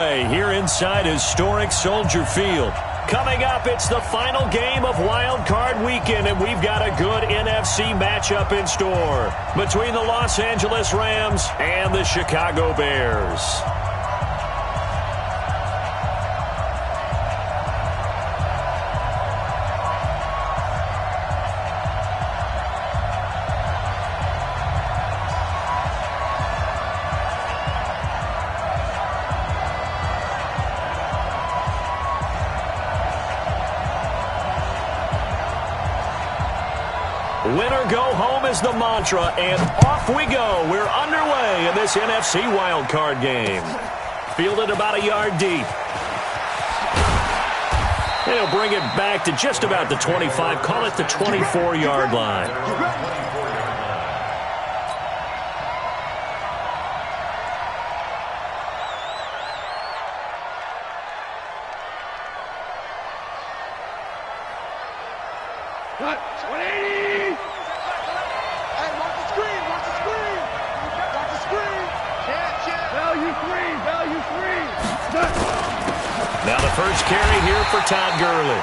Here inside historic Soldier Field. Coming up, it's the final game of Wild Card Weekend, and we've got a good NFC matchup in store between the Los Angeles Rams and the Chicago Bears. Winner go home is the mantra, and off we go. We're underway in this NFC wildcard game. Fielded about a yard deep. They'll bring it back to just about the 25, call it the 24-yard line. First carry here for Todd Gurley.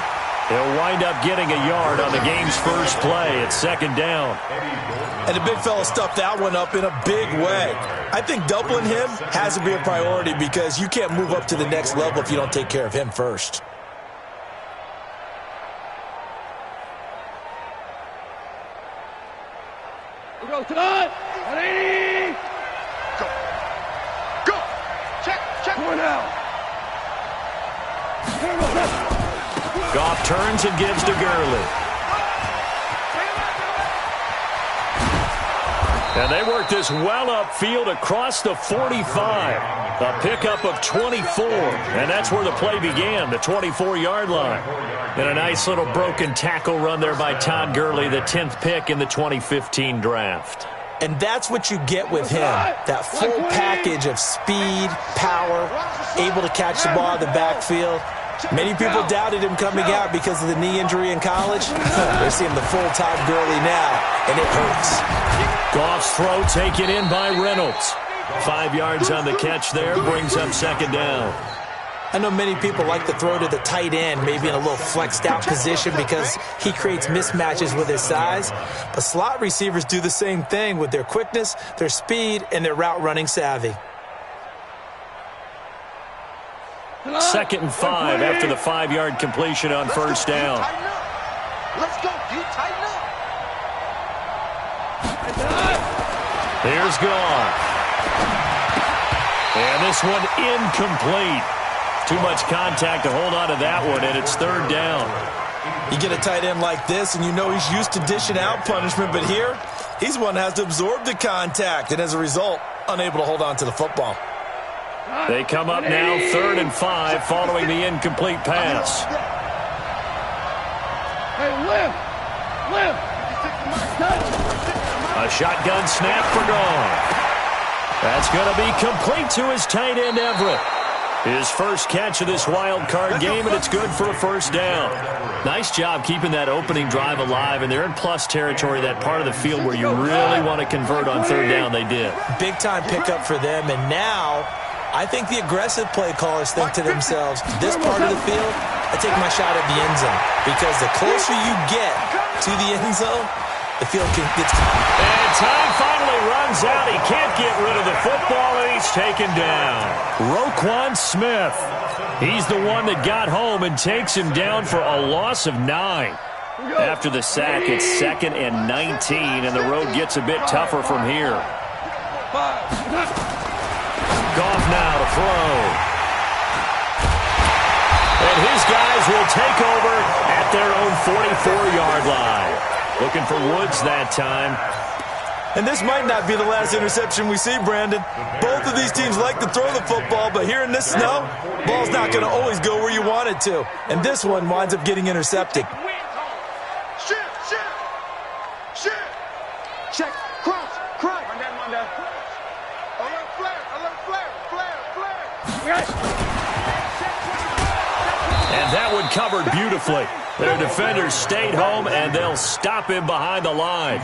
He'll wind up getting a yard on the game's first play. It's second down. And the big fella stuffed that one up in a big way. I think doubling him has to be a priority because you can't move up to the next level if you don't take care of him first. We go, Todd! Ready! Go! Go! Check! Going out! Goff turns and gives to Gurley. And they work this well upfield across the 45. A pickup of 24. And that's where the play began, the 24-yard line. And a nice little broken tackle run there by Todd Gurley, the 10th pick in the 2015 draft. And that's what you get with him, that full package of speed, power, able to catch the ball in the backfield. Many people doubted him coming out because of the knee injury in college. They're seeing the full Todd Gurley now, and it hurts. Goff's throw taken in by Reynolds. 5 yards on the catch there, brings up second down. I know many people like to throw to the tight end, maybe in a little flexed out position because he creates mismatches with his size. But slot receivers do the same thing with their quickness, their speed, and their route running savvy. 2nd and 5 after the 5-yard completion on first down. Let's go, dude. Tighten up. Here's Goff. And this one incomplete. Too much contact to hold on to that one, and it's third down. You get a tight end like this, and you know he's used to dishing out punishment, but here, he's one that has to absorb the contact, and as a result, unable to hold on to the football. They come up now 3rd and 5 following the incomplete pass. Hey, lift! A shotgun snap for Goff. That's going to be complete to his tight end, Everett. His first catch of this wild card game, and it's good for a first down. Nice job keeping that opening drive alive, and they're in plus territory, that part of the field where you really want to convert on third down. They did. Big-time pickup for them, and now I think the aggressive play callers think to themselves, this part of the field, I take my shot at the end zone. Because the closer you get to the end zone, the field gets... And time finally runs out. He can't get rid of the football, and he's taken down. Roquan Smith. He's the one that got home and takes him down for a loss of 9. After the sack, it's 2nd and 19, and the road gets a bit tougher from here. Goff now to throw. And his guys will take over at their own 44-yard line. Looking for Woods that time. And this might not be the last interception we see, Brandon. Both of these teams like to throw the football, but here in this snow, ball's not going to always go where you want it to. And this one winds up getting intercepted. Check, cross. Monday. Alert flare. And that one covered beautifully. Their defenders stayed home, and they'll stop him behind the line.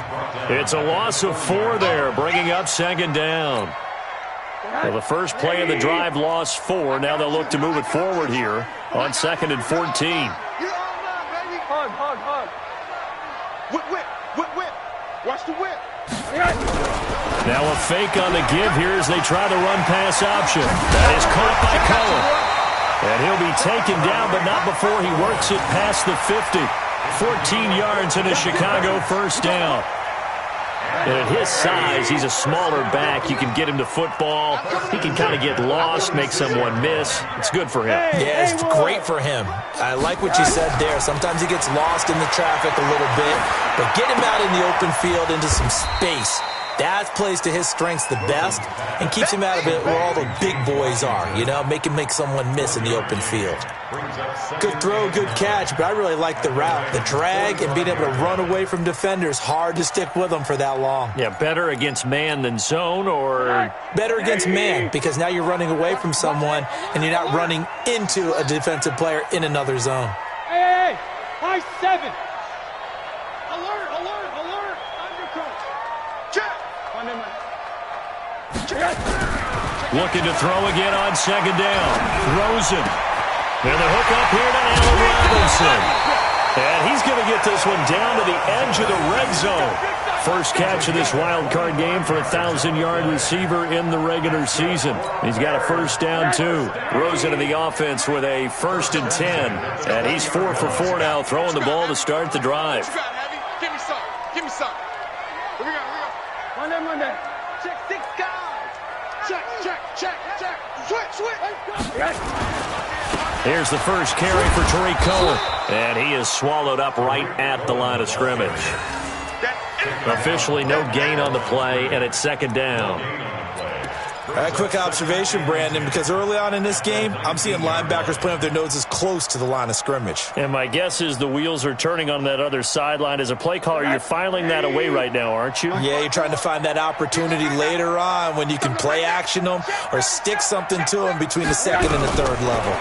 It's a loss of 4 there, bringing up second down. Well, the first play of the drive lost 4. Now they'll look to move it forward here on 2nd and 14. Hard. Whip. Watch the whip. Now a fake on the give here as they try the run-pass option. That is caught by Cullen. And he'll be taken down, but not before he works it past the 50. 14 yards and a Chicago first down. And at his size, he's a smaller back. You can get him to football. He can kind of get lost, make someone miss. It's good for him. Yeah, it's great for him. I like what you said there. Sometimes he gets lost in the traffic a little bit, but get him out in the open field into some space. That plays to his strengths the best and keeps him out of it where all the big boys are, you know, make someone miss in the open field. Good throw, good catch, but I really like the route. The drag and being able to run away from defenders, hard to stick with them for that long. Yeah, better against man than zone, or? Better against man, because now you're running away from someone and you're not running into a defensive player in another zone. Hey, high 7. Alert, undercoach. Check. Looking to throw again on 2nd down. Rosen. And the hook up here to Allen Robinson. And he's going to get this one down to the edge of the red zone. First catch of this wild card game for a 1,000-yard receiver in the regular season. He's got a first down, too. Rosen in the offense with a 1st and 10. And he's 4 for 4 now, throwing the ball to start the drive. Give me some. Here we go. Monday. Check 6 guys. Check. Switch. Here's the first carry for Tariq Cohen. And he is swallowed up right at the line of scrimmage. Officially no gain on the play, and it's 2nd down. A quick observation, Brandon, because early on in this game, I'm seeing linebackers playing with their noses close to the line of scrimmage. And my guess is the wheels are turning on that other sideline. As a play caller, you're filing that away right now, aren't you? Yeah, you're trying to find that opportunity later on when you can play action them or stick something to them between the 2nd and the 3rd level.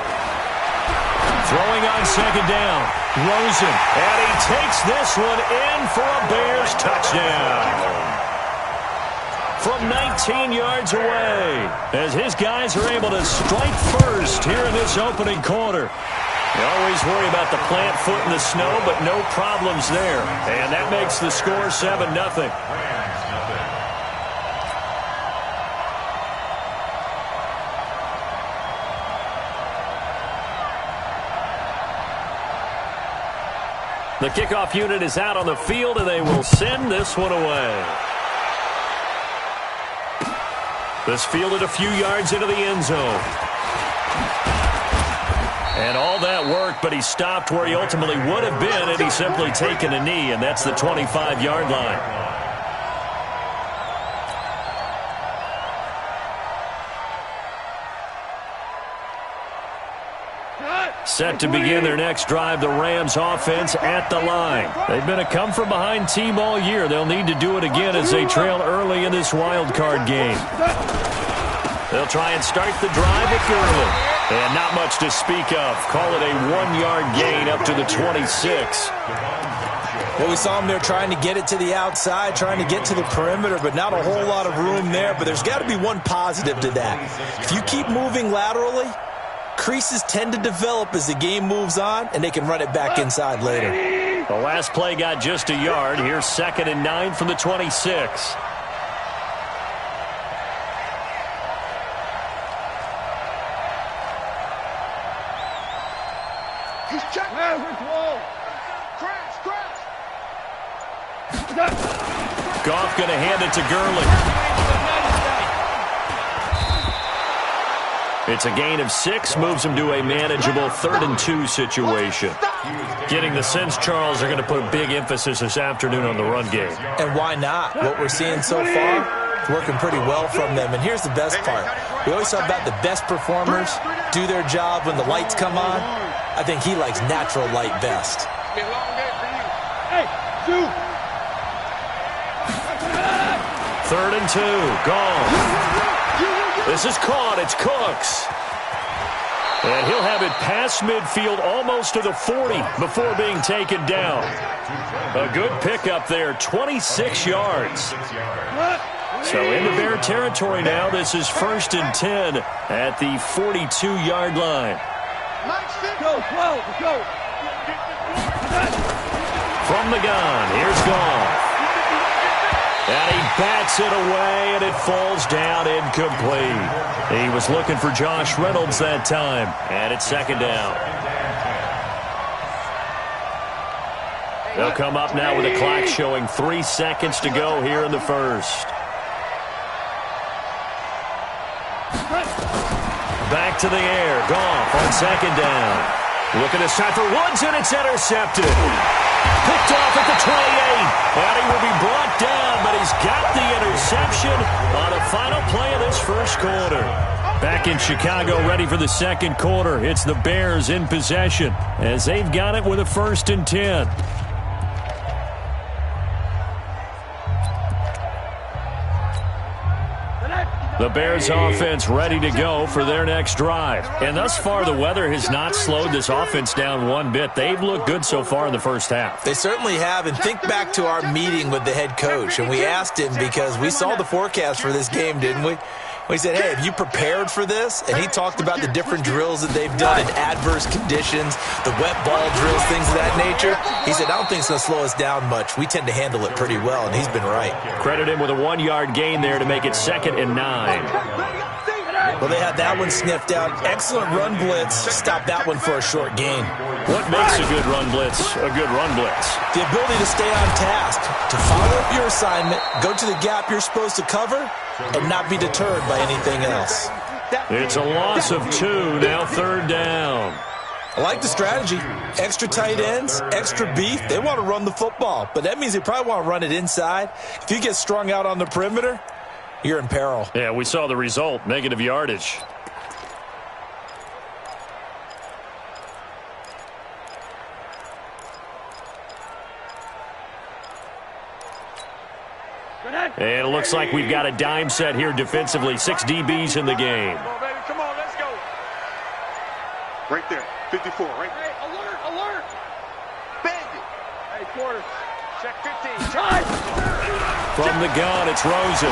Throwing on 2nd down. Rosen, and he takes this one in for a Bears touchdown. From 19 yards away, as his guys are able to strike first here in this opening quarter. You always worry about the plant foot in the snow, but no problems there. And that makes the score 7-0. The kickoff unit is out on the field, and they will send this one away. This fielded a few yards into the end zone. And all that work, but he stopped where he ultimately would have been had he simply taken a knee, and that's the 25-yard line. Set to begin their next drive, the Rams offense at the line. They've been a come-from-behind team all year. They'll need to do it again as they trail early in this wild card game. They'll try and start the drive with Gurley. And not much to speak of. Call it a 1-yard gain up to the 26. Well, we saw him there trying to get it to the outside, trying to get to the perimeter, but not a whole lot of room there. But there's got to be one positive to that. If you keep moving laterally, creases tend to develop as the game moves on, and they can run it back inside later. The last play got just a yard. Here's 2nd and 9 from the 26. Goff going to hand it to Gurley. It's a gain of 6, moves him to a manageable 3rd and 2 situation. Getting the sense, Charles, are going to put big emphasis this afternoon on the run game. And why not? What we're seeing so far, it's working pretty well from them. And here's the best part. We always talk about the best performers do their job when the lights come on. I think he likes natural light best. Hey, 2. 3rd and 2, gone. This is caught. It's Cooks. And he'll have it past midfield almost to the 40 before being taken down. A good pickup there, 26 yards. So into Bear territory now. This is 1st and 10 at the 42-yard line. Go, go. From the gun, here's Goff. And he bats it away, and it falls down incomplete. He was looking for Josh Reynolds that time, and it's 2nd down. They'll come up now with a clock showing 3 seconds to go here in the first. Back to the air. Goff on 2nd down. Looking this time for Woods, and it's intercepted. Picked off at the 28. And he will be brought down, but he's got the interception on the final play of this first quarter. Back in Chicago, ready for the second quarter. It's the Bears in possession as they've got it with a 1st and 10. The Bears offense ready to go for their next drive. And thus far, the weather has not slowed this offense down one bit. They've looked good so far in the first half. They certainly have. And think back to our meeting with the head coach. And we asked him because we saw the forecast for this game, didn't we? We said, hey, have you prepared for this? And he talked about the different drills that they've done in adverse conditions, the wet ball drills, things of that nature. He said, I don't think it's going to slow us down much. We tend to handle it pretty well, and he's been right. Credit him with a 1-yard gain there to make it 2nd and 9. Well, they had that one sniffed out. Excellent run blitz. Stop that one for a short gain. What makes a good run blitz a good run blitz? The ability to stay on task, to follow up your assignment, go to the gap you're supposed to cover, and not be deterred by anything else. It's a loss of 2, now 3rd down. I like the strategy. Extra tight ends, extra beef. They want to run the football, but that means they probably want to run it inside. If you get strung out on the perimeter, you're in peril. Yeah, we saw the result, negative yardage. And it looks like we've got a dime set here defensively. 6 DBs in the game. Come on, baby. Come on, let's go. Right there. 54, right there. Hey, alert, alert. Bandit. Hey, quarter. Check 15. Time. From the gun, it's Rosen.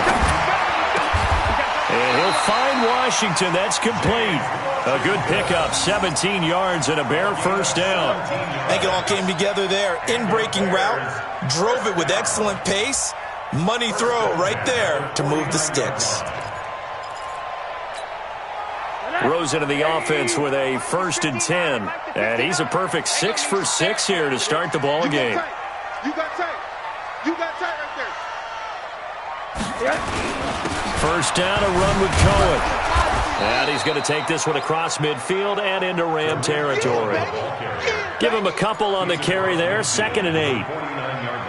And he'll find Washington. That's complete. A good pickup, 17 yards and a Bear 1st down. I think it all came together there. In-breaking route, drove it with excellent pace. Money throw right there to move the sticks. Rosen in the offense with a 1st and 10. And he's a perfect 6 for 6 here to start the ball game. You got tight. You got tight right there. 1st down, a run with Cohen. And he's going to take this one across midfield and into Ram territory. Give him a couple on the carry there. 2nd and 8.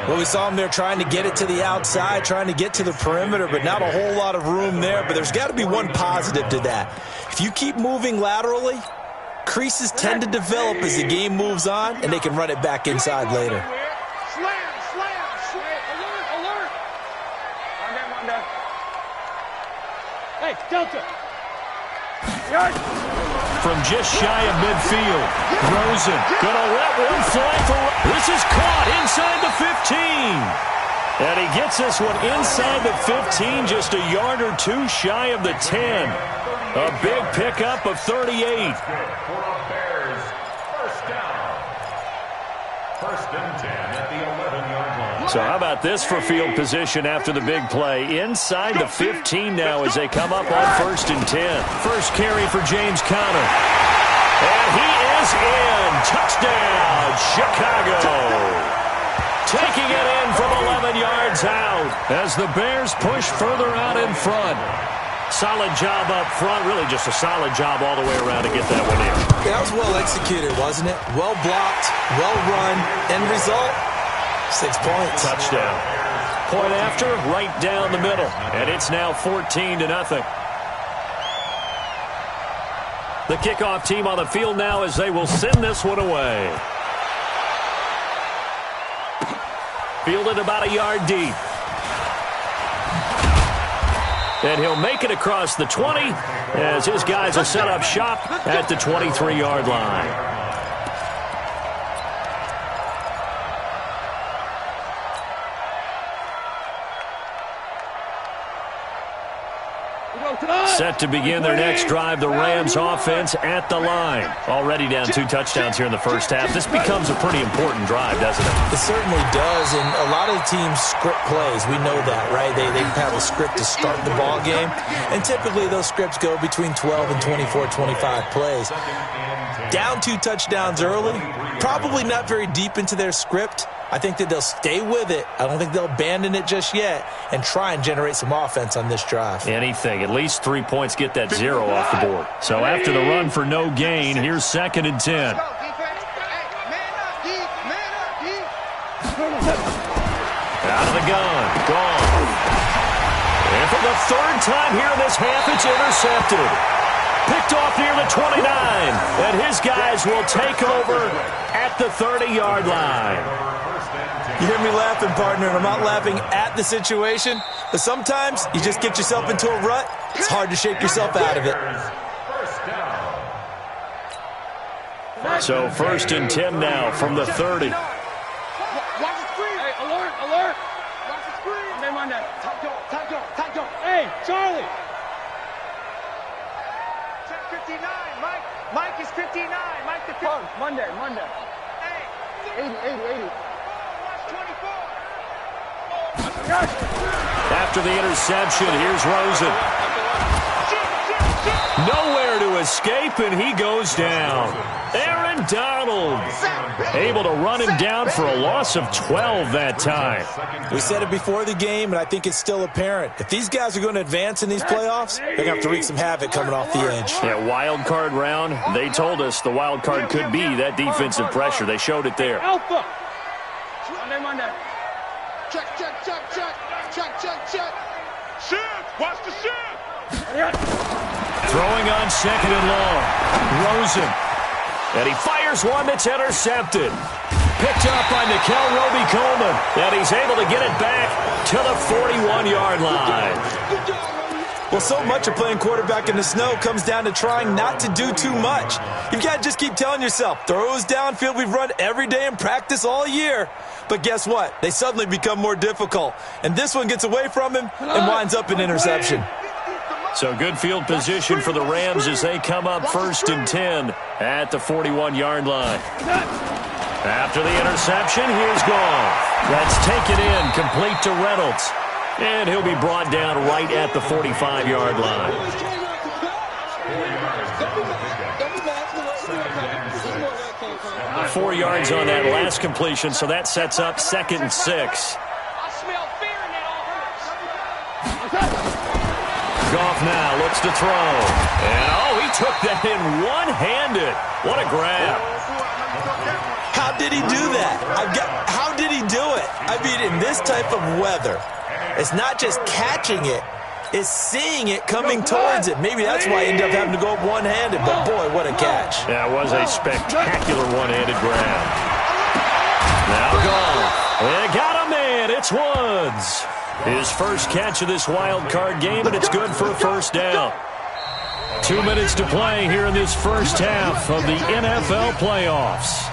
Well, we saw him there trying to get it to the outside, trying to get to the perimeter, but not a whole lot of room there. But there's got to be one positive to that. If you keep moving laterally, creases tend to develop as the game moves on, and they can run it back inside later. Slam, slam, slam. Alert, alert. Monday. Hey, Delta. From just shy of midfield, Rosen gonna let one fly for. This is caught inside the 15. And he gets this one inside the 15, just a yard or 2 shy of the 10. A big pickup of 38. Bears, 1st down. 1st and 10 at the 11-yard line. So how about this for field position after the big play? Inside the 15 now as they come up on 1st and 10. First carry for James Conner. And he is in. Touchdown, Chicago. Taking it in from 11 yards out as the Bears push further out in front. Solid job up front. Really just a solid job all the way around to get that one in. Yeah, that was well executed, wasn't it? Well blocked, well run. End result, 6 points. Touchdown. Point after, right down the middle. And it's now 14-0. The kickoff team on the field now as they will send this one away. Fielded about a yard deep. And he'll make it across the 20 as his guys will set up shop at the 23-yard line. Set to begin their next drive, the Rams offense at the line. Already down 2 touchdowns here in the first half. This becomes a pretty important drive, doesn't it? It certainly does, and a lot of the teams script plays. We know that, right? They have a script to start the ball game, and typically those scripts go between 12 and 24, 25 plays. Down 2 touchdowns early, probably not very deep into their script. I think that they'll stay with it. I don't think they'll abandon it just yet and try and generate some offense on this drive. Anything. At least 3 points, get that 0 off the board. So after the run for no gain, here's 2nd and 10. Out of the gun. Gone. And for the 3rd time here in this half, it's intercepted. Picked off near the 29. And his guys will take over at the 30-yard line. You hear me laughing, partner, and I'm not laughing at the situation, but sometimes you just get yourself into a rut. It's hard to shake yourself out of it. So 1st and 10 now from the 30. Watch the screen. Hey, alert, alert. Watch the screen. Monday. Time go. Hey, Charlie. Check 59. Mike is 59. Mike the 50. Monday. Hey. 80. After the interception, here's Rosen. Nowhere to escape, and he goes down. Aaron Donald able to run him down for a loss of 12 that time. We said it before the game, and I think it's still apparent. If these guys are going to advance in these playoffs, they're going to have to wreak some havoc coming off the edge. Yeah, wild card round. They told us the wild card could be that defensive pressure. They showed it there. Alpha. Monday. Check. Shift. Watch the shift. Throwing on 2nd and long. Rosen. And he fires one that's intercepted. Picked up by Nickel Roby-Coleman. And he's able to get it back to the 41-yard line. Well, so much of playing quarterback in the snow comes down to trying not to do too much. You've got to just keep telling yourself, throws downfield we've run every day in practice all year. But guess what? They suddenly become more difficult. And this one gets away from him and winds up an interception. So good field position for the Rams as they come up 1st and 10 at the 41-yard line. After the interception, here's Goff. That's taken in, complete to Reynolds. And he'll be brought down right at the 45-yard line. 4 yards on that last completion, so that sets up 2nd and 6. Goff now looks to throw. And, he took that in one-handed. What a grab. How did he do that? How did he do it? I mean, in this type of weather, it's not just catching it, it's seeing it coming towards it. Maybe that's why he ended up having to go up one-handed, but boy, what a catch. That was a spectacular one-handed grab. Now Goff. They got a man. It's Woods. His first catch of this wild card game, and it's good for a 1st down. 2 minutes to play here in this first half of the NFL playoffs.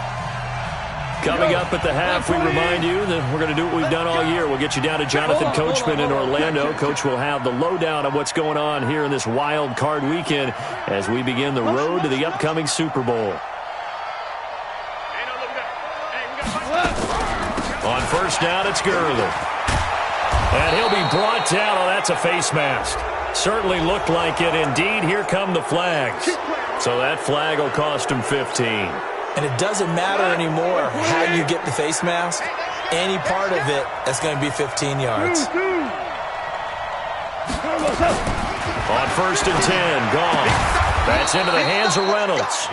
Coming up at the half, we remind you that we're going to do what we've done all year. We'll get you down to Jonathan Coachman in Orlando. Coach will have the lowdown on what's going on here in this wild card weekend as we begin the road to the upcoming Super Bowl. On 1st down, it's Gurley. And he'll be brought down. Oh, that's a face mask. Certainly looked like it. Indeed, here come the flags. So that flag will cost him 15. And it doesn't matter anymore how you get the face mask. Any part of it, that's going to be 15 yards. On 1st and 10, Goff. That's into the hands of Reynolds.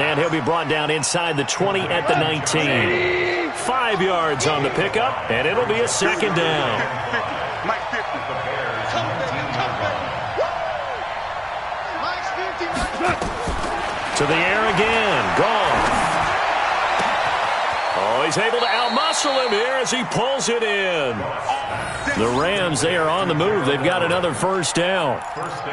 And he'll be brought down inside the 20 at the 19. 5 yards on the pickup, and it'll be a 2nd down. Mike 50. To the air again, Goff. Oh, he's able to outmuscle him here as he pulls it in. The Rams, they are on the move. They've got another 1st down.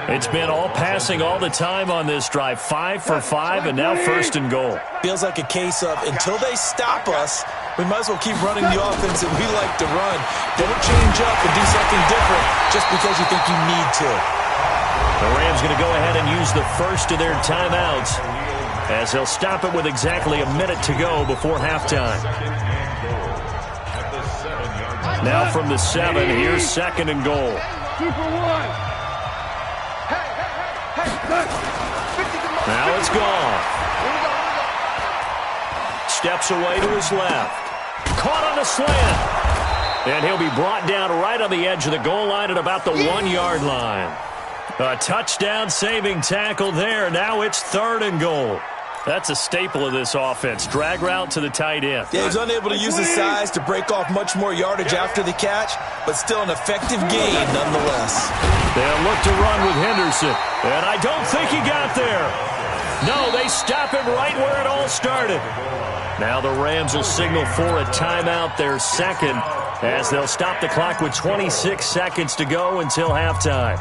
It's been all passing all the time on this drive. 5 for 5, and now 1st and goal. Feels like a case of until they stop us, we might as well keep running the offense that we like to run. Don't change up and do something different just because you think you need to. The Rams going to go ahead and use the first of their timeouts as they'll stop it with exactly a minute to go before halftime. Now from the 7, here's 2nd and goal. 2 for 1. Now it's gone. Steps away to his left. Caught on a slant. And he'll be brought down right on the edge of the goal line at about the 1-yard line. A touchdown-saving tackle there. Now it's 3rd and goal. That's a staple of this offense. Drag route to the tight end. Yeah, he's unable to use his size to break off much more yardage after the catch, but still an effective gain nonetheless. They'll look to run with Henderson. And I don't think he got there. No, they stop him right where it all started. Now the Rams will signal for a timeout, their 2nd, as they'll stop the clock with 26 seconds to go until halftime.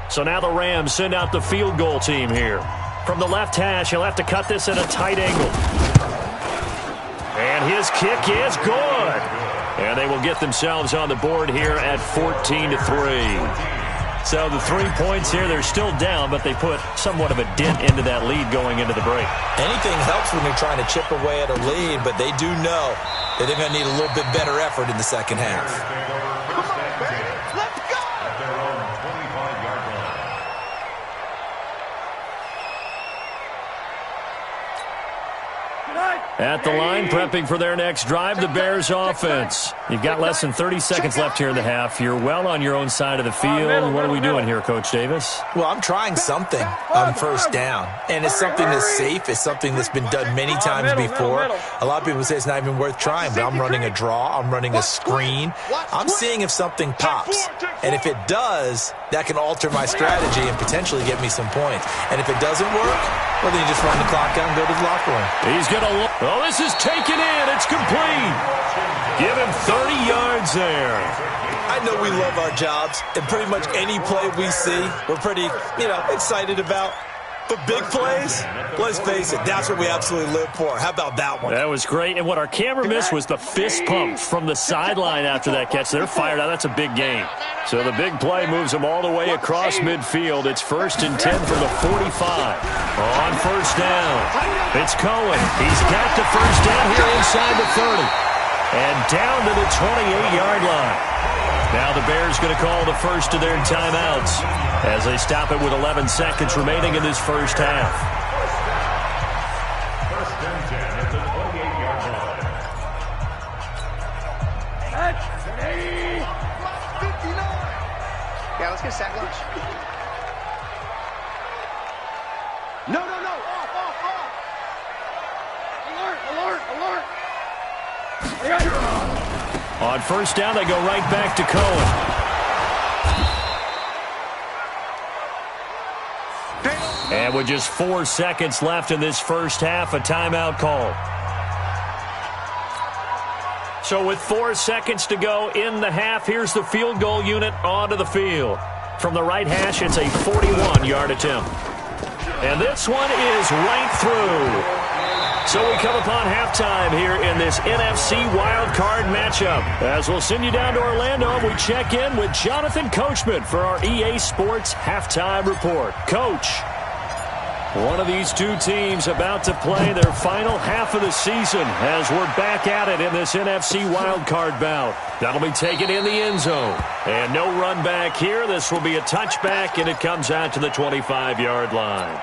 So now the Rams send out the field goal team here. From the left hash, he'll have to cut this at a tight angle. And his kick is good. And they will get themselves on the board here at 14-3. So the 3 points here, they're still down, but they put somewhat of a dent into that lead going into the break. Anything helps when you're trying to chip away at a lead, but they do know that they're going to need a little bit better effort in the second half. At the line, prepping for their next drive, the Bears offense. You've got less than 30 seconds left here in the half. You're well on your own side of the field. What are we doing here, Coach Davis? Well, I'm trying something on 1st down, and it's something that's safe. It's something that's been done many times before. A lot of people say it's not even worth trying, but I'm running a draw. I'm running a screen. I'm seeing if something pops, and if it does, that can alter my strategy and potentially get me some points. And if it doesn't work, well, then you just run the clock out and go to the locker room. He's going to look. Oh, this is taken in. It's complete. Give him 30 yards there. I know we love our jobs, and pretty much any play we see, we're pretty, excited about. But big plays, let's face it, that's what we absolutely live for. How about that one? That was great. And what our camera missed was the fist pump from the sideline after that catch. They're fired out. That's a big gain. So the big play moves them all the way across midfield. It's 1st and 10 from the 45. On 1st down, it's Cohen. He's got the 1st down here inside the 30. And down to the 28-yard line. Now the Bears going to call the first of their timeouts as they stop it with 11 seconds remaining in this first half. 1st and 10 at the 28-yard line. Yeah, let's get a sack lunch. No. Off. Alert. On 1st down, they go right back to Cohen. And with just 4 seconds left in this first half, a timeout call. So with 4 seconds to go in the half, here's the field goal unit onto the field. From the right hash, it's a 41-yard attempt. And this one is right through. So we come upon halftime here in this NFC wildcard matchup. As we'll send you down to Orlando, we check in with Jonathan Coachman for our EA Sports Halftime Report. Coach, one of these two teams about to play their final half of the season as we're back at it in this NFC wildcard bout. That'll be taken in the end zone. And no run back here. This will be a touchback, and it comes out to the 25-yard line.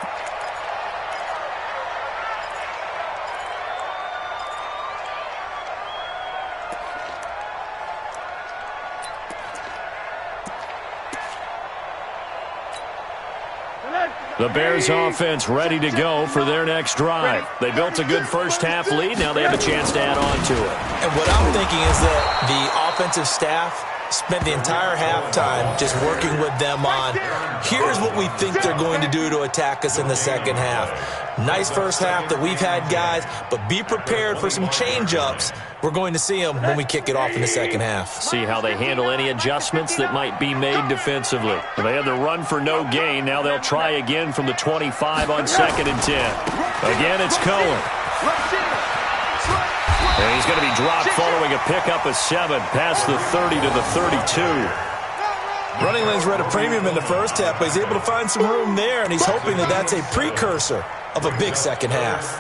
The Bears offense ready to go for their next drive. They built a good first half lead. Now they have a chance to add on to it. And what I'm thinking is that the offensive staff spent the entire halftime just working with them on, here's what we think they're going to do to attack us in the second half. Nice first half that we've had, guys, but be prepared for some change-ups. We're going to see them when we kick it off in the second half. See how they handle any adjustments that might be made defensively. They had the run for no gain. Now they'll try again from the 25 on 2nd and 10. Again, it's Cohen. And he's going to be dropped following a pickup of 7 past the 30 to the 32. Running lanes were at a premium in the first half, but he's able to find some room there, and he's hoping that that's a precursor of a big second half.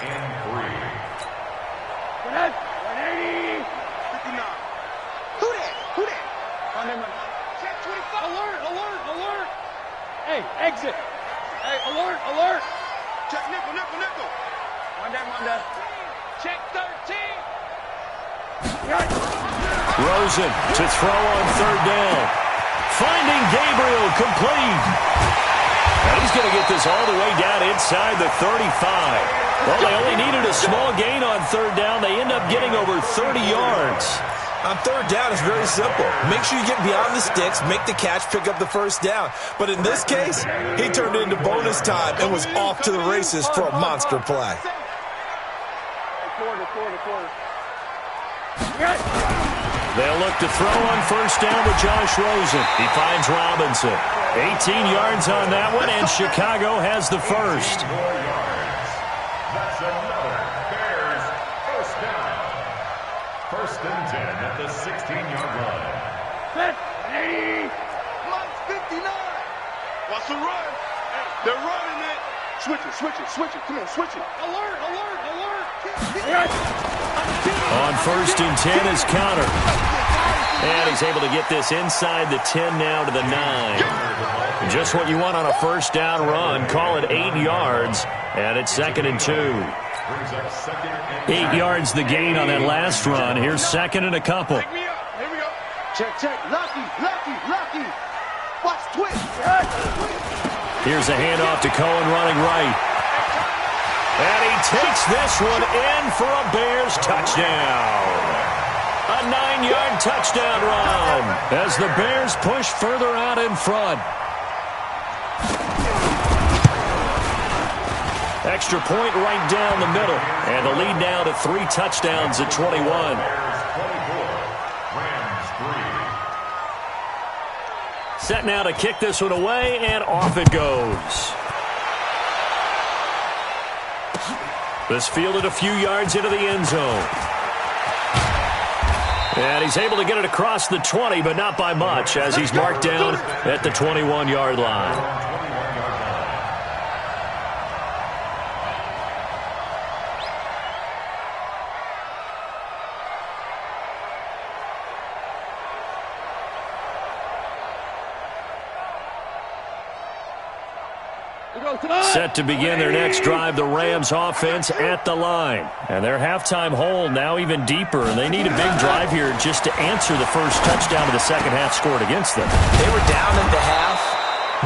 Hey, exit. Hey, alert, alert. Check nickel, nickel, nickel. Wanda. Check 13. Rosen to throw on 3rd down. Finding Gabriel, complete. And he's going to get this all the way down inside the 35. Well, they only needed a small gain on 3rd down. They end up getting over 30 yards. On 3rd down, it's very simple. Make sure you get beyond the sticks, make the catch, pick up the first down. But in this case, he turned it into bonus time and was off to the races for a monster play. They'll look to throw on 1st down with Josh Rosen. He finds Robinson. 18 yards on that one, and Chicago has the first. That's another Bears first down. 1st and 10 at the 16-yard line. Clock's 59. Watch the run. They're running it. Switch it. Come on, switch it. Alert. On 1st and 10 is Conner. And he's able to get this inside the 10 now to the 9. Just what you want on a 1st down run. Call it 8 yards. And it's 2nd and 2. 8 yards the gain on that last run. Here's 2nd and a couple. Here we go. Check. Lucky. Watch twist. Here's a handoff to Cohen running right. And he takes this one in for a Bears touchdown. A 9-yard touchdown run as the Bears push further out in front. Extra point right down the middle. And the lead now to 3 touchdowns at 21. Set now to kick this one away, and off it goes. This fielded a few yards into the end zone. And he's able to get it across the 20, but not by much, as he's marked down at the 21-yard line. Set to begin their next drive, the Rams offense at the line. And their halftime hole now even deeper, and they need a big drive here just to answer the first touchdown of the second half scored against them. They were down at the half.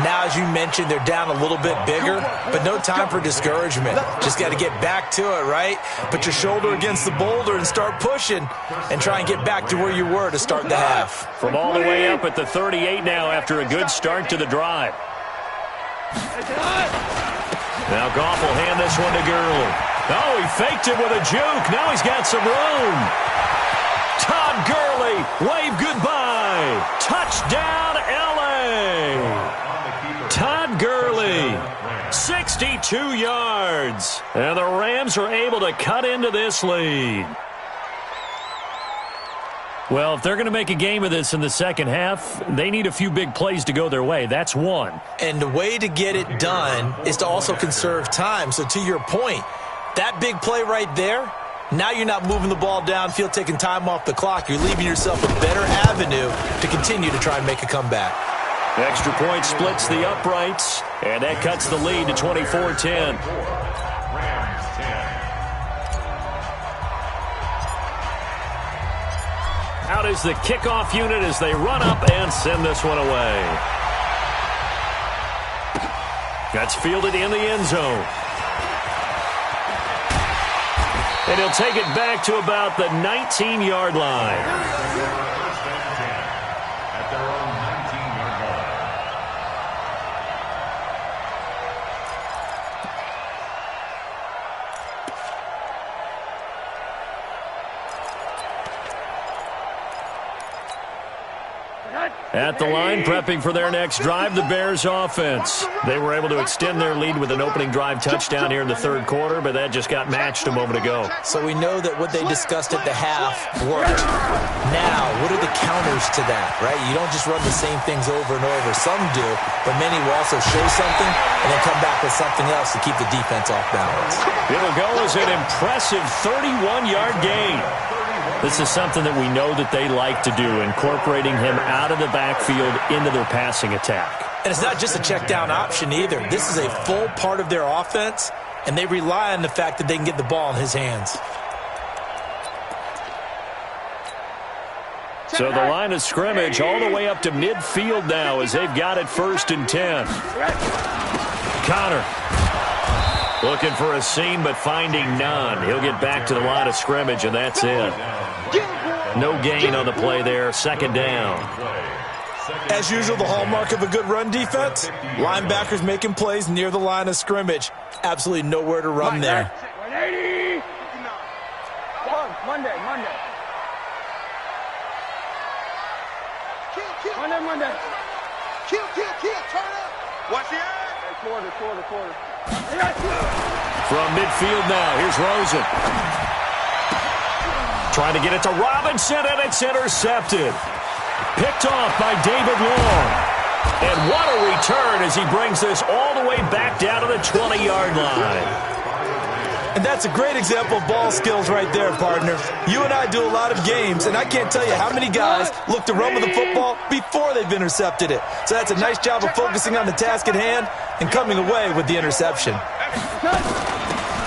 Now, as you mentioned, they're down a little bit bigger, but no time for discouragement. Just got to get back to it, right? Put your shoulder against the boulder and start pushing and try and get back to where you were to start the half. From all the way up at the 38 now after a good start to the drive. Now Goff will hand this one to Gurley. Oh, he faked it with a juke. Now he's got some room. Todd Gurley, wave goodbye. Touchdown, L.A. Todd Gurley, 62 yards. And the Rams are able to cut into this lead. Well, if they're going to make a game of this in the second half, they need a few big plays to go their way. That's one. And the way to get it done is to also conserve time. So to your point, that big play right there, now you're not moving the ball downfield, taking time off the clock. You're leaving yourself a better avenue to continue to try and make a comeback. Extra point splits the uprights, and that cuts the lead to 24-10. Out is the kickoff unit as they run up and send this one away. That's fielded in the end zone. And he'll take it back to about the 19-yard line. At the line, prepping for their next drive, the Bears offense. They were able to extend their lead with an opening drive touchdown here in the third quarter, but that just got matched a moment ago. So we know that what they discussed at the half worked. Now, what are the counters to that, right? You don't just run the same things over and over. Some do, but many will also show something and then come back with something else to keep the defense off balance. It'll go as an impressive 31-yard gain. This is something that we know that they like to do, incorporating him out of the backfield into their passing attack. And it's not just a check down option either. This is a full part of their offense, and they rely on the fact that they can get the ball in his hands. So the line of scrimmage all the way up to midfield now as they've got it 1st and 10. Connor looking for a seam but finding none. He'll get back to the line of scrimmage, and that's it. No gain on the play there. 2nd down. As usual, the hallmark of a good run defense, linebackers making plays near the line of scrimmage. Absolutely nowhere to run there. Monday. Kill, turn up. Watch the eye. Quarter. From midfield now, here's Rosen. Trying to get it to Robinson, and it's intercepted. Picked off by David Long. And what a return as he brings this all the way back down to the 20-yard line. And that's a great example of ball skills right there, partner. You and I do a lot of games, and I can't tell you how many guys look to run with the football before they've intercepted it. So that's a nice job of focusing on the task at hand and coming away with the interception.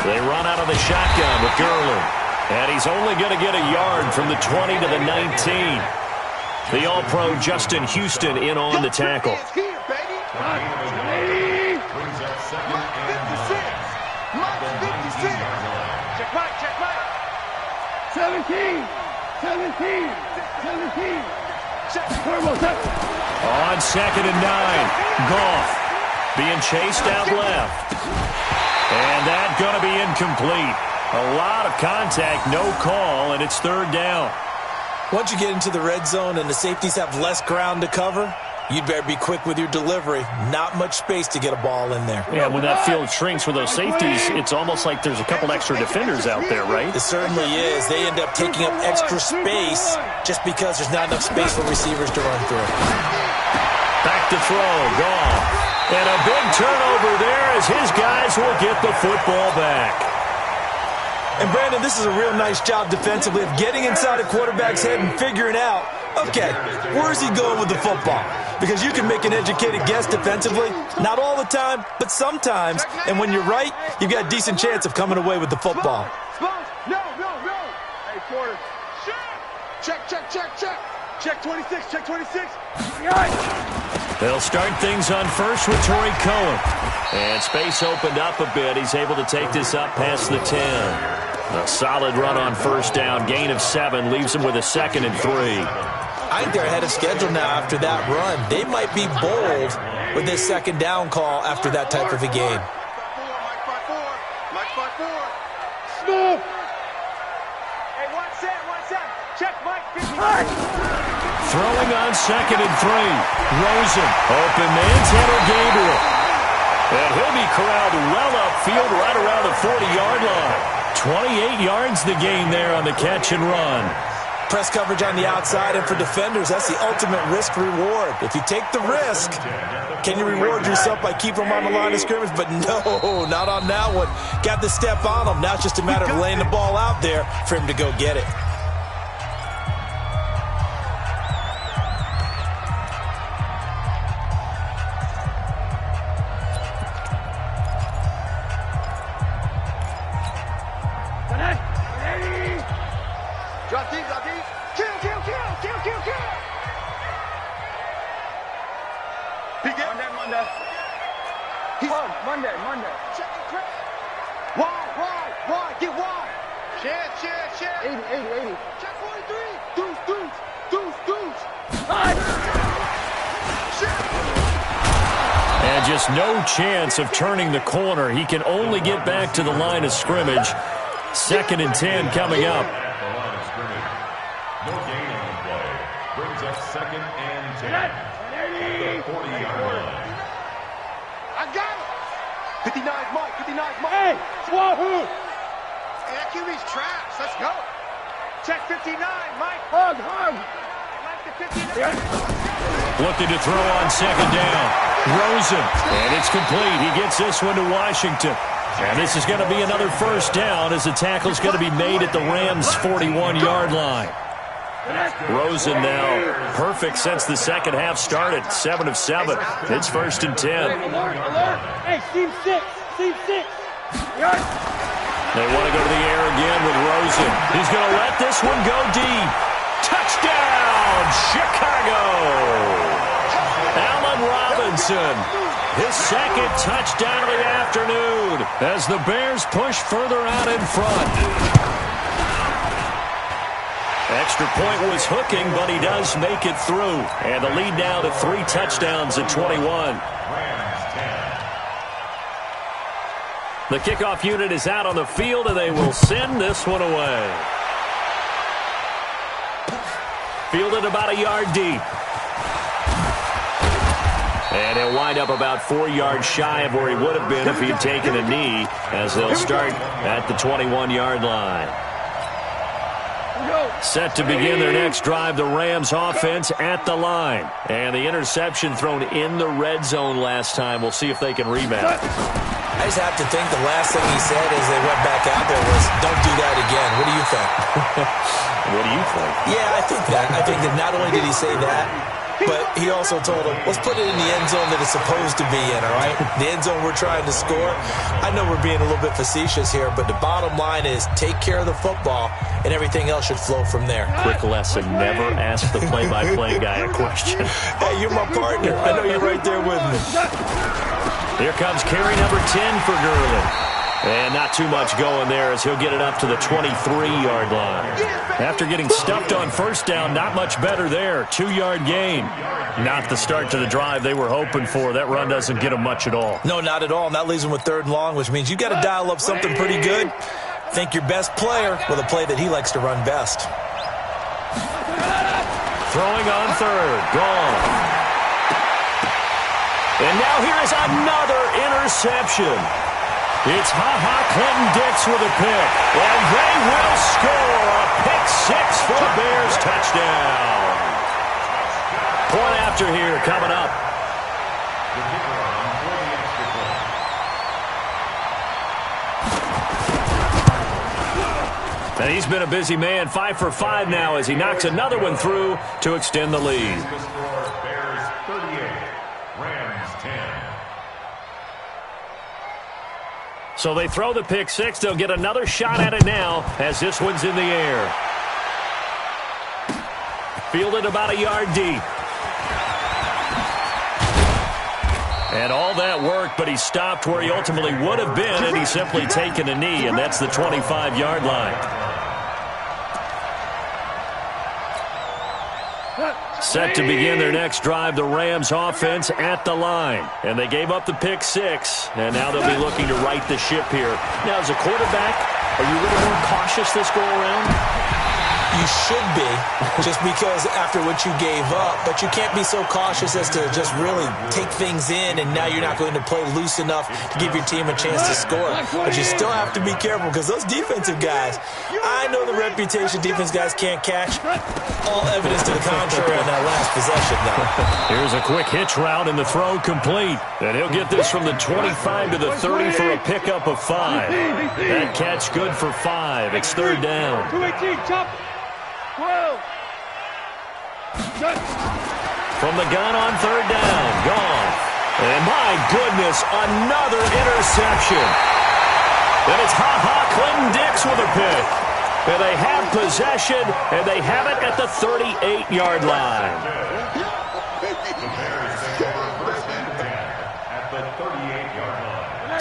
They run out of the shotgun with Gurley. And he's only going to get a yard from the 20 to the 19. The All-Pro Justin Houston in on the tackle. On 2nd and 9, Goff being chased out left. And that's going to be incomplete. A lot of contact, no call, and it's 3rd down. Once you get into the red zone and the safeties have less ground to cover, you'd better be quick with your delivery. Not much space to get a ball in there. Yeah, when that field shrinks with those safeties, it's almost like there's a couple extra defenders out there, right? It certainly is. They end up taking up extra space just because there's not enough space for receivers to run through. Back to throw, Goff. And a big turnover there as his guys will get the football back. And, Brandon, this is a real nice job defensively of getting inside a quarterback's head and figuring out, okay, where's he going with the football? Because you can make an educated guess defensively, not all the time, but sometimes. And when you're right, you've got a decent chance of coming away with the football. No. Hey, quarter. Check. Check 26. They'll start things on first with Torrey Cohen. And space opened up a bit. He's able to take this up past the 10. A solid run on 1st down. Gain of 7 leaves him with a 2nd and 3. I think they're ahead of schedule now after that run. They might be bold with this 2nd down call after that type of a game. Mike 5-4. Snoop. Hey, watch that. Check Mike 55. Throwing on 2nd and 3. Rosen. Open man, Tanner Gabriel. And he'll be corralled well upfield right around the 40-yard line. 28 yards the gain there on the catch and run. Press coverage on the outside, and for defenders, that's the ultimate risk-reward. If you take the risk, can you reward yourself by keeping them on the line of scrimmage? But no, not on that one. Got the step on him. Now it's just a matter of laying the ball out there for him to go get it. Drop deep. Kill. He get Monday. Monday. Check the crap. Wide. Get wide. Chance. 80. Check 43. Deuce. And just no chance of turning the corner. He can only get back to the line of scrimmage. 2nd and 10 coming up. No gain on the play. Brings up 2nd and 10 at the 40-yard line. I got it. 59 Mike. 59 Mike. Hey, Wahoo. Hey, that QB's trash. Let's go. Check 59, Mike. Hug. Mike to 59. Looking to throw on second down. Rosen, and it's complete. He gets this one to Washington. And this is going to be another first down as the tackle's going to be made at the Rams' 41-yard line. Rosen now perfect since the second half started. 7 of 7. It's 1st and 10. Alert. Hey, Steve 6. They want to go to the air again with Rosen. He's going to let this one go deep. Touchdown, Chicago! Allen Robinson, his second touchdown of the afternoon as the Bears push further out in front. Extra point was hooking, but he does make it through. And the lead now to 3 touchdowns at 21. The kickoff unit is out on the field, and they will send this one away. Fielded about a yard deep. And he'll wind up about 4 yards shy of where he would have been if he'd taken a knee, as they'll start at the 21-yard line. Set to begin their next drive, the Rams offense at the line. And the interception thrown in the red zone last time. We'll see if they can rebound. I just have to think the last thing he said as they went back out there was, don't do that again. What do you think? What do you think? Yeah, I think that. I think that not only did he say that, but he also told him, let's put it in the end zone that it's supposed to be in, all right? The end zone we're trying to score. I know we're being a little bit facetious here, but the bottom line is take care of the football, and everything else should flow from there. Quick lesson, never ask the play-by-play guy a question. Hey, you're my partner. I know you're right there with me. Here comes carry number 10 for Gurley. And not too much going there as he'll get it up to the 23-yard line. After getting stuffed on first down, not much better there. 2-yard gain. Not the start to the drive they were hoping for. That run doesn't get them much at all. No, not at all. And that leaves them with 3rd and long, which means you got to dial up something pretty good. Think your best player with a play that he likes to run best. Throwing on 3rd. Gone. And now here is another interception. It's Clinton-Dix with a pick. And they will score a pick 6 for the Bears touchdown. Point after here coming up. And he's been a busy man. 5 for 5 now as he knocks another one through to extend the lead. Bears 38, Rams 10. So they throw the pick 6. They'll get another shot at it now as this one's in the air. Fielded about a yard deep. And all that work, but he stopped where he ultimately would have been, and he's simply taken a knee, and that's the 25-yard line. Set to begin their next drive, the Rams offense at the line. And they gave up the pick 6, and now they'll be looking to right the ship here. Now, as a quarterback, are you a little more cautious this go-around? You should be, just because after what you gave up. But you can't be so cautious as to just really take things in, and now you're not going to play loose enough to give your team a chance to score. But you still have to be careful because those defensive guys, I know the reputation defense guys can't catch. All evidence to the contrary on that last possession, though. Here's a quick hitch route, and the throw complete. And he'll get this from the 25 to the 30 for a pickup of 5. That catch good for 5. It's 3rd down. 218, chop. 12. From the gun on 3rd down. Gone. And my goodness, another interception. And it's Clinton-Dix with a pick. And they have possession, and they have it at the 38-yard line.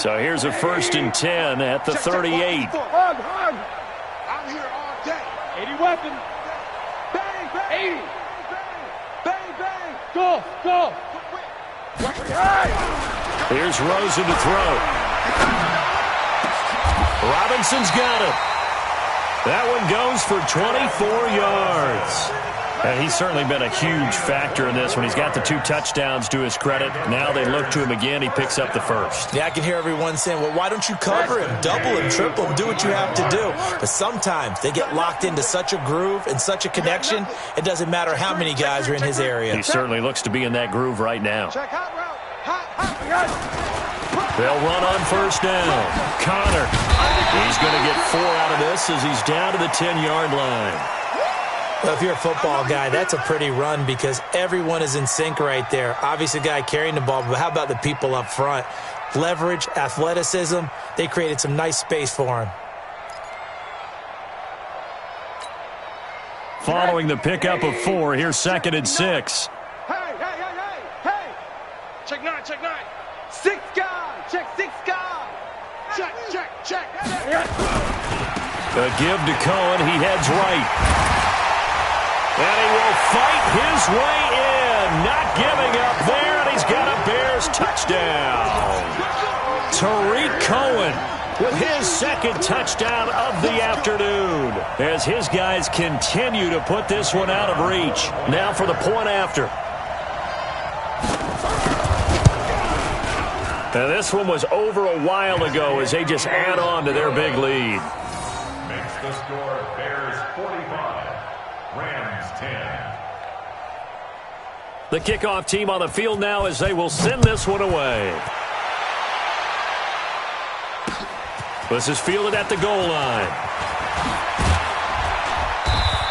So here's a 1st and 10 at the 38. I'm here all day. 80 weapons. Bang, bang. 80. Bang, bang. Go. Here's Rosen to throw. Robinson's got it. That one goes for 24 yards. And he's certainly been a huge factor in this one. He's got the 2 touchdowns to his credit. Now they look to him again. He picks up the first. Yeah, I can hear everyone saying, well, why don't you cover him, double him, triple him, do what you have to do. But sometimes they get locked into such a groove and such a connection, it doesn't matter how many guys are in his area. He certainly looks to be in that groove right now. They'll run on first down. Connor. He's going to get 4 out of this as he's down to the 10-yard line. Well, if you're a football guy, that's a pretty run because everyone is in sync right there. Obviously, a guy carrying the ball, but how about the people up front? Leverage, athleticism, they created some nice space for him. Following the pickup of 4, here's 2nd and 6. Hey! Check 9. 6 guys. Check 6 guys. Check. A give to Cohen. He heads right. And he will fight his way in. Not giving up there, and he's got a Bears touchdown. Tariq Cohen with his 2nd touchdown of the afternoon as his guys continue to put this one out of reach. Now for the point after. And this one was over a while ago as they just add on to their big lead. Makes the score Bears 45, Rams 10. The kickoff team on the field now as they will send this one away. This is fielded at the goal line.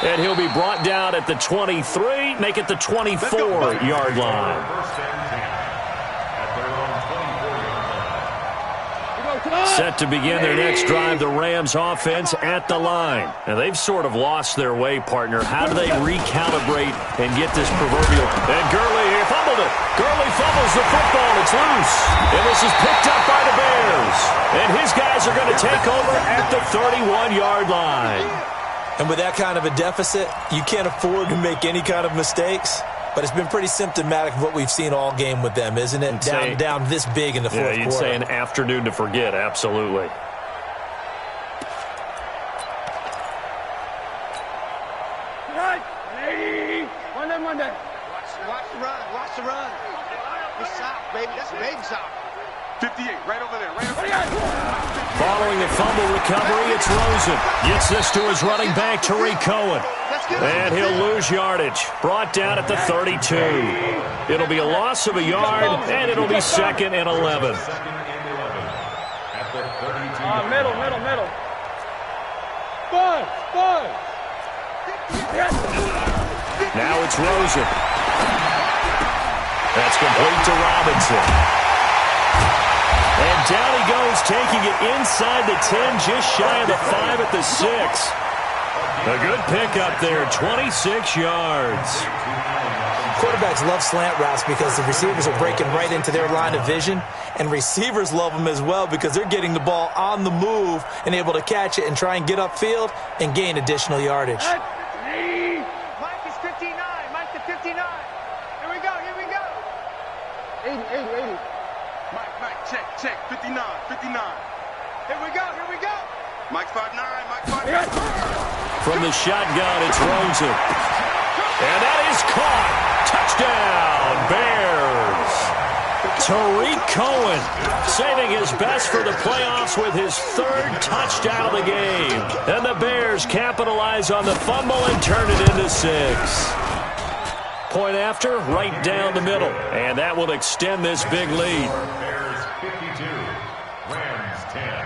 And he'll be brought down at the 23, make it the 24-yard line. First and 10 at their own 24-yard line. Set to begin their next drive, the Rams offense at the line. And they've sort of lost their way, partner. How do they recalibrate and get this proverbial? And Gurley fumbled it. Gurley fumbles the football. It's loose. And this is picked up by the Bears. And his guys are going to take over at the 31-yard line. And with that kind of a deficit, you can't afford to make any kind of mistakes. But it's been pretty symptomatic of what we've seen all game with them, isn't it? Down this big in the fourth quarter. Yeah, you'd say an afternoon to forget, absolutely. Monday. Watch the run. It's soft, baby. That's a baby soft. 58, right over there. Following the fumble recovery, it's Rosen. Gets this to his running back, Tariq Cohen. And he'll lose yardage. Brought down at the 32. It'll be a loss of a yard, and it'll be 2nd and 11. Second and 11 at the 32. Middle. Five. Now it's Rosen. That's complete to Robinson. And down he goes, taking it inside the 10, just shy of the 5 at the 6. A good pickup there, 26 yards. Quarterbacks love slant routes because the receivers are breaking right into their line of vision, and receivers love them as well because they're getting the ball on the move and able to catch it and try and get upfield and gain additional yardage. Mike is 59. Mike to 59. Here we go. 80. Mike, check. 59. Here we go. Mike 5'9". From the shotgun, it's Rosen. And that is caught. Touchdown, Bears. Tariq Cohen saving his best for the playoffs with his 3rd touchdown of the game. And the Bears capitalize on the fumble and turn it into 6. Point after, right down the middle. And that will extend this big lead. Bears 52, Rams 10.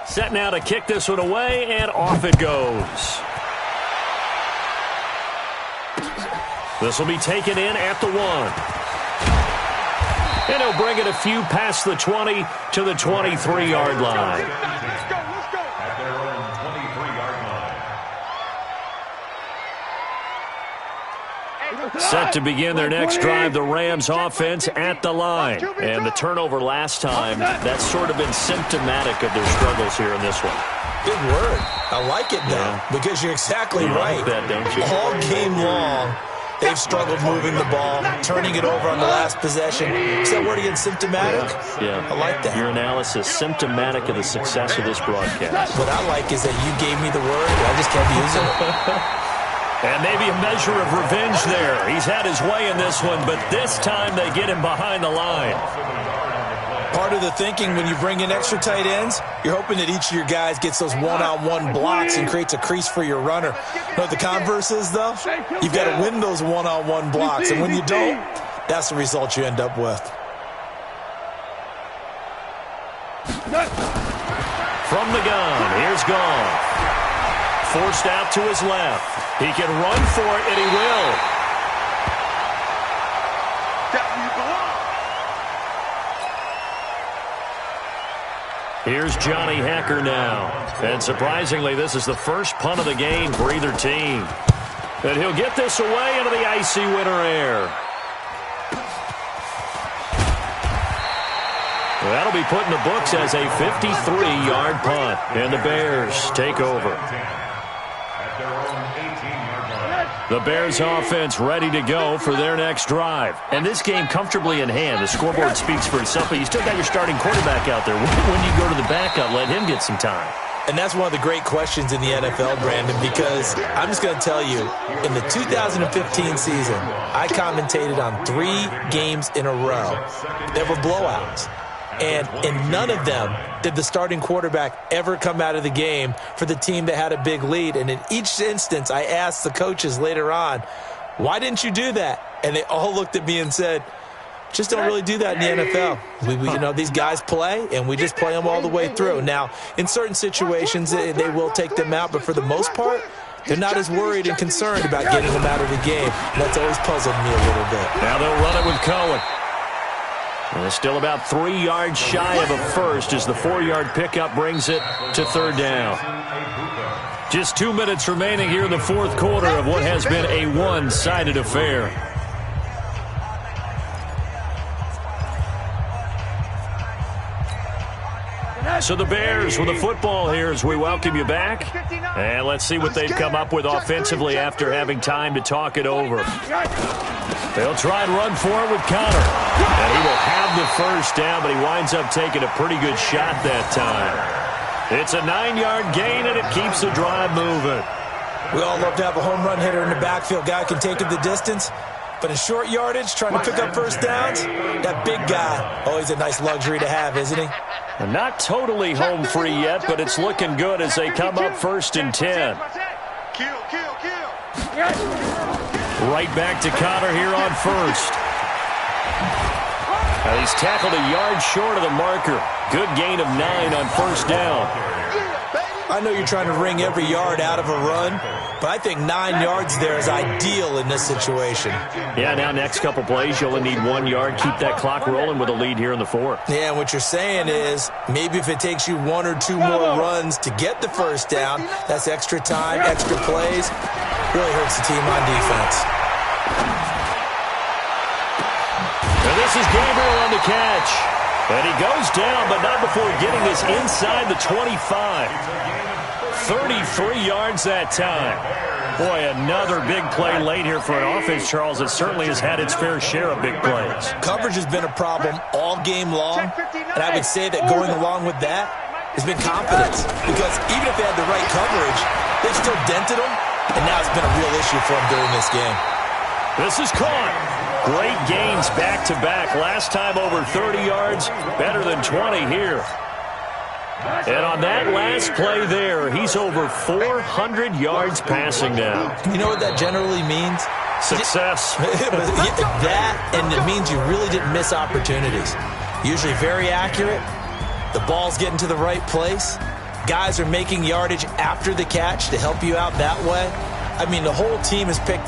Set now to kick this one away, and off it goes. This will be taken in at the 1. And he'll bring it a few past the 20 to the 23-yard line. Let's go. At their own 23-yard line. Set to begin their next drive, the Rams offense at the line. And the turnover last time, that's sort of been symptomatic of their struggles here in this one. Big word. I like it, though, because you're exactly right. Like that, don't you? All game long, They've struggled moving the ball, turning it over on the last possession. Is that word again, symptomatic? Yeah. I like that. Your analysis, symptomatic of the success of this broadcast. What I like is that you gave me the word, and I just kept using it. And maybe a measure of revenge there. He's had his way in this one, but this time they get him behind the line. Part of the thinking when you bring in extra tight ends, you're hoping that each of your guys gets those one-on-one blocks and creates a crease for your runner. You know what the converse is, though? You've got to win those one-on-one blocks, and when you don't, that's the result you end up with. From the gun, here's Goff. Forced out to his left. He can run for it, and he will. Here's Johnny Hacker now. And surprisingly, this is the first punt of the game for either team. And he'll get this away into the icy winter air. That'll be put in the books as a 53-yard punt. And the Bears take over. The Bears offense ready to go for their next drive. And this game comfortably in hand. The scoreboard speaks for itself, but you still got your starting quarterback out there. When you go to the backup, let him get some time. And that's one of the great questions in the NFL, Brandon, because I'm just going to tell you, in the 2015 season, I commentated on 3 games in a row. There were blowouts. And in none of them did the starting quarterback ever come out of the game for the team that had a big lead. And in each instance, I asked the coaches later on, why didn't you do that? And they all looked at me and said, just don't really do that in the NFL. These guys play, and we just play them all the way through. Now, in certain situations, they will take them out, but for the most part, they're not as worried and concerned about getting them out of the game. And that's always puzzled me a little bit. Now they'll run it with Cohen. And it's still about 3 yards shy of a first as the 4-yard pickup brings it to third down. Just 2 minutes remaining here in the fourth quarter of what has been a one-sided affair. So the Bears with the football here as we welcome you back. And let's see what they've come up with offensively after having time to talk it over. They'll try and run for it with Connor. And he will have the first down, but he winds up taking a pretty good shot that time. It's a 9-yard gain, and it keeps the drive moving. We all love to have a home run hitter in the backfield. Guy can take it the distance. But in short yardage, trying to pick up first downs, that big guy, always a nice luxury to have, isn't he? And not totally home free yet, but it's looking good as they come up 1st and 10. Right back to Connor here on first. Now he's tackled a yard short of the marker. Good gain of 9 on first down. I know you're trying to wring every yard out of a run, but I think 9 yards there is ideal in this situation. Yeah, now next couple plays, you only need 1 yard. Keep that clock rolling with a lead here in the fourth. Yeah, and what you're saying is maybe if it takes you 1 or 2 more runs to get the first down, that's extra time, extra plays. Really hurts the team on defense. And this is Gabriel on the catch. And he goes down, but not before getting this inside the 25. 33 yards that time. Boy, another big play late here for an offense, Charles, that certainly has had its fair share of big plays. Coverage has been a problem all game long, and I would say that going along with that has been confidence. Because even if they had the right coverage, they've still dented them, and now it's been a real issue for them during this game. This is caught. Great gains back-to-back. Last time over 30 yards, better than 20 here. And on that last play there, he's over 400 yards passing now. You know what that generally means? Success. That, and it means you really didn't miss opportunities. Usually very accurate. The ball's getting to the right place. Guys are making yardage after the catch to help you out that way. I mean, the whole team has picked